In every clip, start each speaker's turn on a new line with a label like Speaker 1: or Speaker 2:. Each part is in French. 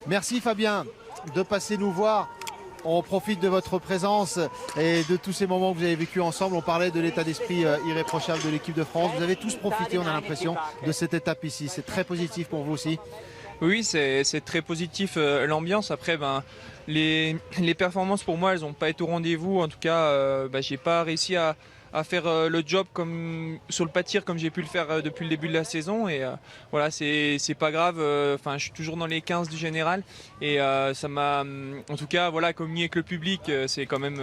Speaker 1: Merci Fabien de passer nous voir. On profite de votre présence et de tous ces moments que vous avez vécu ensemble. On parlait de l'état d'esprit irréprochable de l'équipe de France. Vous avez tous profité, on a l'impression, de cette étape ici. C'est très positif pour vous aussi.
Speaker 2: Oui, c'est très positif l'ambiance. Après, les performances pour moi, elles n'ont pas été au rendez-vous. En tout cas, j'ai pas réussi à faire le job comme sur le pas de tir comme j'ai pu le faire depuis le début de la saison. Et voilà, c'est pas grave. Enfin, je suis toujours dans les 15 du général. Et ça m'a, en tout cas, voilà, communier avec le public, c'est quand même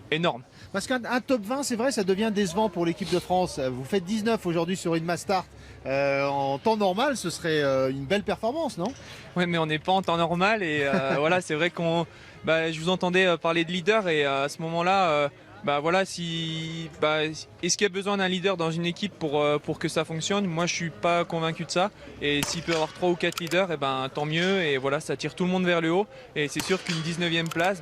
Speaker 2: énorme.
Speaker 1: Parce qu'un top 20, c'est vrai, ça devient décevant pour l'équipe de France. Vous faites 19 aujourd'hui sur une mass start. En temps normal, ce serait une belle performance, non?
Speaker 2: Oui, mais on n'est pas en temps normal. Et voilà, c'est vrai je vous entendais parler de leader. Et à ce moment-là, voilà, est-ce qu'il y a besoin d'un leader dans une équipe pour que ça fonctionne? Moi, je suis pas convaincu de ça. Et s'il peut y avoir 3 ou 4 leaders, tant mieux. Et voilà, ça tire tout le monde vers le haut. Et c'est sûr qu'une 19e place,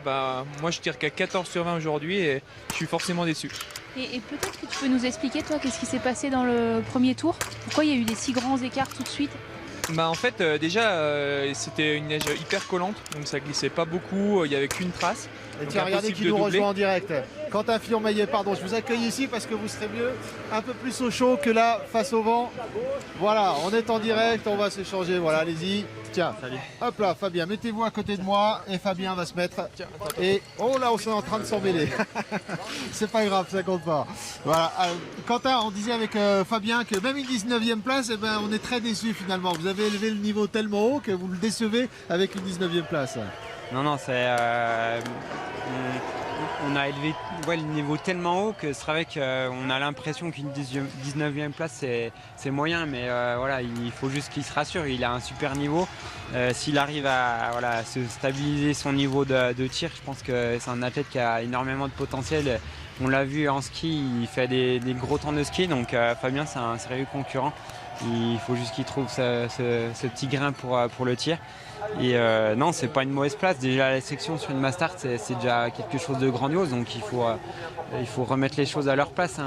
Speaker 2: moi, je tire qu'à 14 sur 20 aujourd'hui et je suis forcément déçu.
Speaker 3: Et peut-être que tu peux nous expliquer, toi, qu'est-ce qui s'est passé dans le premier tour? Pourquoi il y a eu des si grands écarts tout de suite?
Speaker 2: En fait, déjà, c'était une neige hyper collante, donc ça glissait pas beaucoup, il n'y avait qu'une trace.
Speaker 1: Et tiens, regardez qui nous rejoint en direct. Quentin Fillon-Maillet, pardon, je vous accueille ici parce que vous serez mieux, un peu plus au chaud que là, face au vent. Voilà, on est en direct, on va s'échanger, voilà, allez-y. Tiens, salut. Hop là, Fabien, mettez-vous à côté de moi et Fabien va se mettre. Et oh là, on est en train de s'emmêler. C'est pas grave, ça compte pas. Voilà, Quentin, on disait avec Fabien que même une 19e place, on est très déçus finalement. Vous avez élevé le niveau tellement haut que vous le décevez avec une 19e place.
Speaker 4: Non, c'est... on a élevé le niveau tellement haut que c'est vrai qu'on a l'impression qu'une 19e place c'est moyen, mais voilà, il faut juste qu'il se rassure, il a un super niveau. S'il arrive à se stabiliser son niveau de tir, je pense que c'est un athlète qui a énormément de potentiel. On l'a vu en ski, il fait des gros temps de ski, donc Fabien c'est un sérieux concurrent. Il faut juste qu'il trouve ce petit grain pour le tir. Et non, c'est pas une mauvaise place. Déjà la section sur une Mastart, c'est déjà quelque chose de grandiose. Donc il faut remettre les choses à leur place.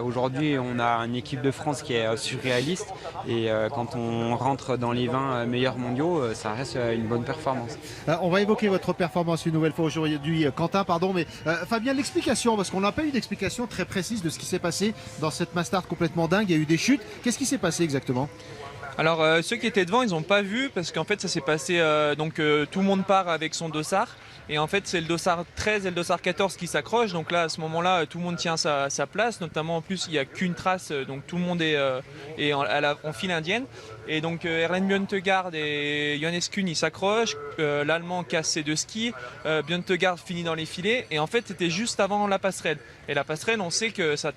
Speaker 4: Aujourd'hui, on a une équipe de France qui est surréaliste. Et quand on rentre dans les 20 meilleurs mondiaux, ça reste une bonne performance.
Speaker 1: On va évoquer votre performance une nouvelle fois aujourd'hui, Quentin, pardon. Mais Fabien, l'explication, parce qu'on n'a pas eu d'explication très précise de ce qui s'est passé dans cette Mastart complètement dingue. Il y a eu des chutes. Qu'est-ce qui s'est passé exactement?
Speaker 2: Alors ceux qui étaient devant, ils n'ont pas vu parce qu'en fait ça s'est passé, tout le monde part avec son dossard et en fait c'est le dossard 13 et le dossard 14 qui s'accrochent, donc là à ce moment-là tout le monde tient sa place, notamment en plus il n'y a qu'une trace, donc tout le monde est en file indienne et donc Erlen Bjørntegard et Johannes Kuhn ils s'accrochent, l'Allemand casse ses 2 skis, Bjørntegard finit dans les filets et en fait c'était juste avant la passerelle et la passerelle on sait que ça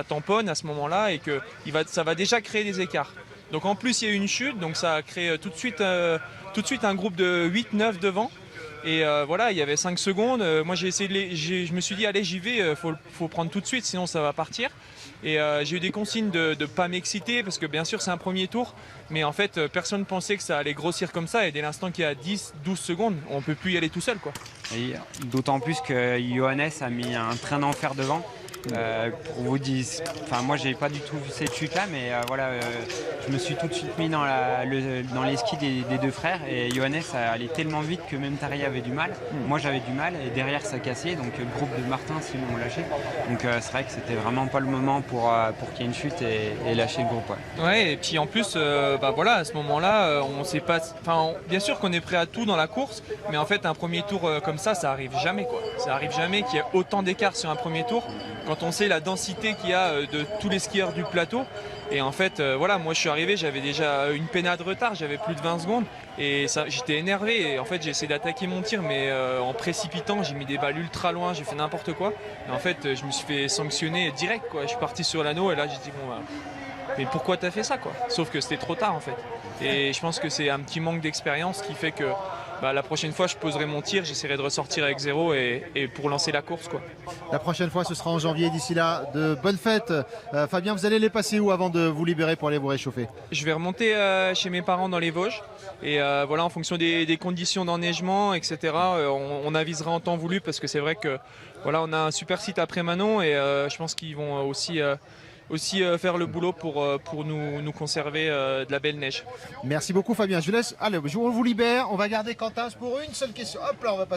Speaker 2: tamponne à ce moment-là et que ça va déjà créer des écarts. Donc en plus il y a eu une chute, donc ça a créé tout de suite un groupe de 8-9 devant. Et voilà, il y avait 5 secondes. Moi j'ai essayé je me suis dit allez j'y vais, faut prendre tout de suite sinon ça va partir. Et j'ai eu des consignes de ne pas m'exciter parce que bien sûr c'est un premier tour. Mais en fait personne ne pensait que ça allait grossir comme ça. Et dès l'instant qu'il y a 10-12 secondes, on ne peut plus y aller tout seul, quoi.
Speaker 4: D'autant plus que Johannes a mis un train d'enfer devant. Pour vous dire, moi j'ai pas du tout vu cette chute là, mais je me suis tout de suite mis dans les skis des 2 frères et Johannes allait tellement vite que même Tari avait du mal. Moi j'avais du mal et derrière ça cassait, donc le groupe de Martin Simon ont lâché. Donc c'est vrai que c'était vraiment pas le moment pour qu'il y ait une chute et lâcher le groupe.
Speaker 2: Ouais, et puis en plus, à ce moment-là, on sait pas. Bien sûr qu'on est prêt à tout dans la course, mais en fait un premier tour comme ça arrive jamais, quoi. Ça arrive jamais qu'il y ait autant d'écart sur un premier tour. Quand on sait la densité qu'il y a de tous les skieurs du plateau. Et en fait, moi je suis arrivé, j'avais déjà une peinade de retard, j'avais plus de 20 secondes. Et j'étais énervé. Et en fait, j'ai essayé d'attaquer mon tir, mais en précipitant, j'ai mis des balles ultra loin, j'ai fait n'importe quoi. Et en fait, je me suis fait sanctionner direct, quoi. Je suis parti sur l'anneau et là, j'ai dit, mais pourquoi t'as fait ça, quoi? Sauf que c'était trop tard, en fait. Et je pense que c'est un petit manque d'expérience qui fait que la prochaine fois je poserai mon tir, j'essaierai de ressortir avec 0 et pour lancer la course, quoi.
Speaker 1: La prochaine fois ce sera en janvier, d'ici là de bonnes fêtes. Fabien, vous allez les passer où avant de vous libérer pour aller vous réchauffer?
Speaker 2: Je vais remonter chez mes parents dans les Vosges et en fonction des conditions d'enneigement, etc. On avisera en temps voulu parce que c'est vrai que on a un super site après Manon et je pense qu'ils vont aussi aussi faire le boulot pour nous conserver de la belle neige.
Speaker 1: Merci beaucoup Fabien, je vous laisse. Allez, on vous libère, on va garder Quentin pour une seule question. Hop là, on va passer.